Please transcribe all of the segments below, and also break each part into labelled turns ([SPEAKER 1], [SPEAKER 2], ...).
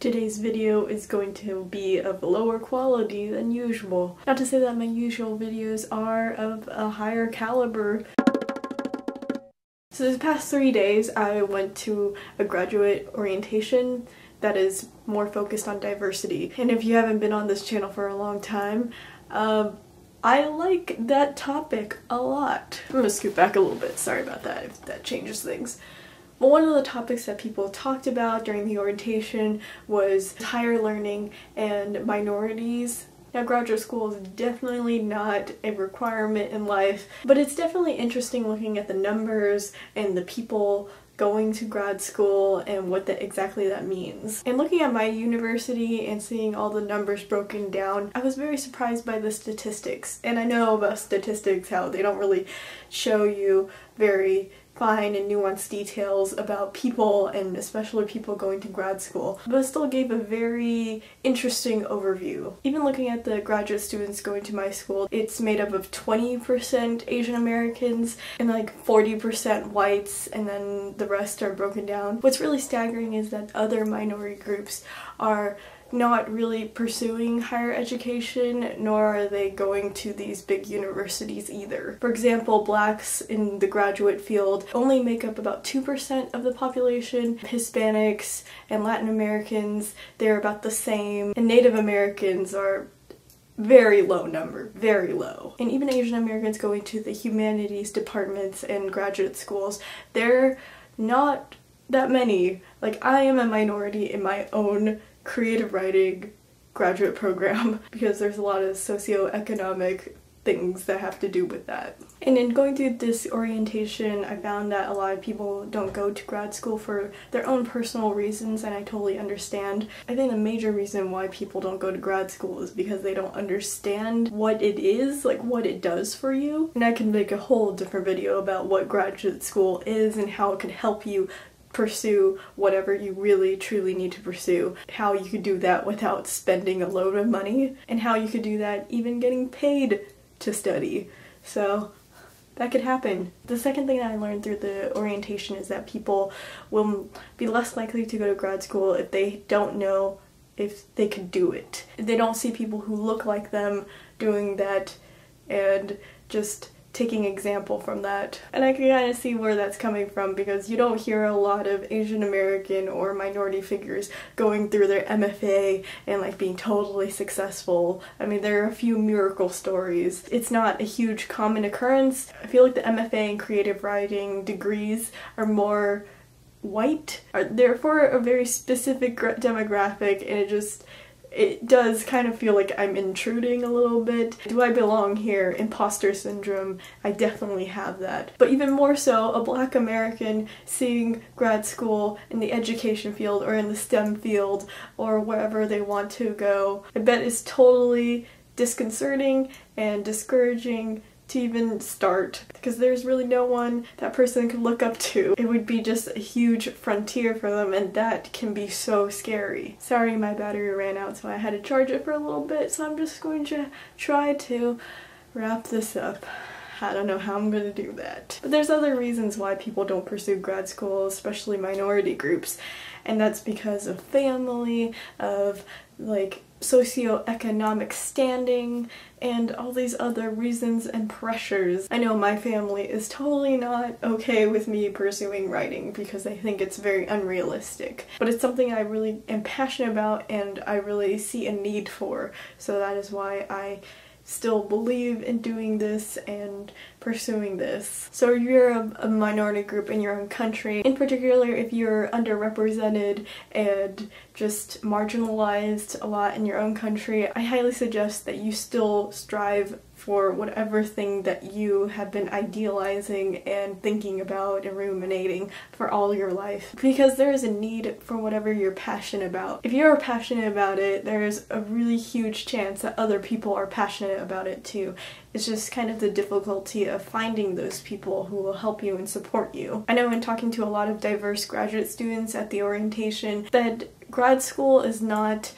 [SPEAKER 1] Today's video is going to be of lower quality than usual. Not to say that my usual videos are of a higher caliber. So this past 3 days I went to a graduate orientation that is more focused on diversity. And if you haven't been on this channel for a long time, I like that topic a lot. I'm gonna scoot back a little bit, sorry about that if that changes things. Well, one of the topics that people talked about during the orientation was higher learning and minorities. Now, graduate school is definitely not a requirement in life, but it's definitely interesting looking at the numbers and the people going to grad school and what exactly that means. And looking at my university and seeing all the numbers broken down, I was very surprised by the statistics. And I know about statistics, how they don't really show you very fine and nuanced details about people, and especially people going to grad school, but it still gave a very interesting overview. Even looking at the graduate students going to my school, it's made up of 20% Asian Americans and like 40% whites, and then the rest are broken down. What's really staggering is that other minority groups are not really pursuing higher education, nor are they going to these big universities either. For example, blacks in the graduate field only make up about 2% of the population. Hispanics and Latin Americans, they're about the same. And Native Americans are very low number, very low. And even Asian Americans going to the humanities departments and graduate schools, they're not that many. Like, I am a minority in my own creative writing graduate program because there's a lot of socioeconomic things that have to do with that. And in going through this orientation, I found that a lot of people don't go to grad school for their own personal reasons, and I totally understand. I think the major reason why people don't go to grad school is because they don't understand what it is, like what it does for you. And I can make a whole different video about what graduate school is and how it can help you pursue whatever you really truly need to pursue, how you could do that without spending a load of money, and how you could do that even getting paid to study. So that could happen. The second thing that I learned through the orientation is that people will be less likely to go to grad school if they don't know if they could do it. They don't see people who look like them doing that and just taking example from that. And I can kind of see where that's coming from, because you don't hear a lot of Asian American or minority figures going through their MFA and like being totally successful. I mean, there are a few miracle stories. It's not a huge common occurrence. I feel like the MFA and creative writing degrees are more white, they're for a very specific demographic, and it does kind of feel like I'm intruding a little bit. Do I belong here? Imposter syndrome. I definitely have that. But even more so, a Black American seeing grad school in the education field or in the STEM field or wherever they want to go, I bet it's totally disconcerting and discouraging to even start, because there's really no one that person can look up to. It would be just a huge frontier for them, and that can be so scary. Sorry, my battery ran out, so I had to charge it for a little bit, so I'm just going to try to wrap this up. I don't know how I'm going to do that. But there's other reasons why people don't pursue grad school, especially minority groups, and that's because of family, of like socioeconomic standing, and all these other reasons and pressures. I know my family is totally not okay with me pursuing writing because they think it's very unrealistic, but it's something I really am passionate about and I really see a need for, so that is why I still believe in doing this and pursuing this. So if you're a minority group in your own country, in particular if you're underrepresented and just marginalized a lot in your own country, I highly suggest that you still strive for whatever thing that you have been idealizing and thinking about and ruminating for all your life, because there is a need for whatever you're passionate about. If you're passionate about it, there's a really huge chance that other people are passionate about it too. It's just kind of the difficulty of finding those people who will help you and support you. I know in talking to a lot of diverse graduate students at the orientation that grad school is not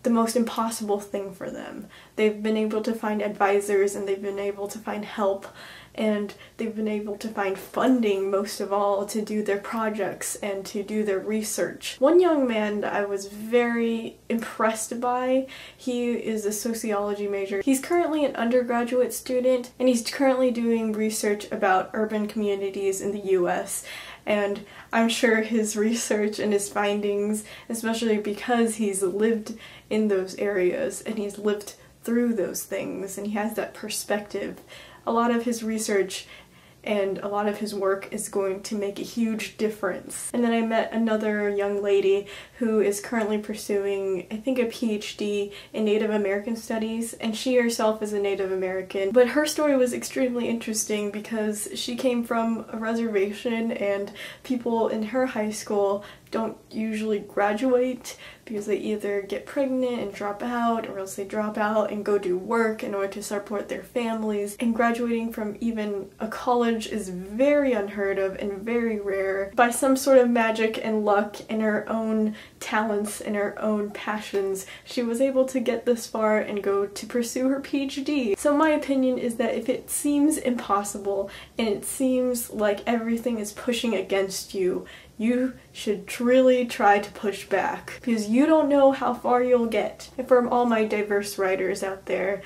[SPEAKER 1] the most impossible thing for them. They've been able to find advisors and they've been able to find help and they've been able to find funding, most of all, to do their projects and to do their research. One young man that I was very impressed by, he is a sociology major. He's currently an undergraduate student, and he's currently doing research about urban communities in the US. And I'm sure his research and his findings, especially because he's lived in those areas and he's lived through those things and he has that perspective, a lot of his research and a lot of his work is going to make a huge difference. And then I met another young lady who is currently pursuing, I think, a PhD in Native American Studies, and she herself is a Native American. But her story was extremely interesting because she came from a reservation, and people in her high school don't usually graduate because they either get pregnant and drop out, or else they drop out and go do work in order to support their families. And graduating from even a college is very unheard of and very rare. By some sort of magic and luck and her own talents and her own passions, she was able to get this far and go to pursue her PhD. So my opinion is that if it seems impossible and it seems like everything is pushing against you, you should really try to push back, because you don't know how far you'll get. And for all my diverse writers out there,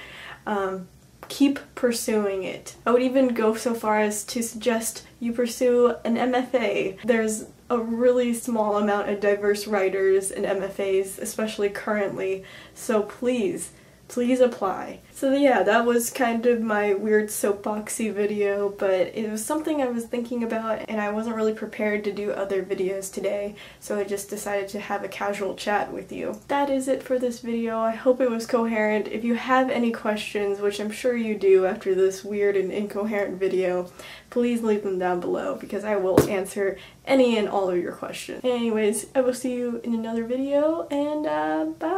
[SPEAKER 1] keep pursuing it. I would even go so far as to suggest you pursue an MFA. There's a really small amount of diverse writers in MFAs, especially currently, so please apply. So yeah, that was kind of my weird soapboxy video, but it was something I was thinking about and I wasn't really prepared to do other videos today, so I just decided to have a casual chat with you. That is it for this video. I hope it was coherent. If you have any questions, which I'm sure you do after this weird and incoherent video, please leave them down below because I will answer any and all of your questions. Anyways, I will see you in another video, and bye!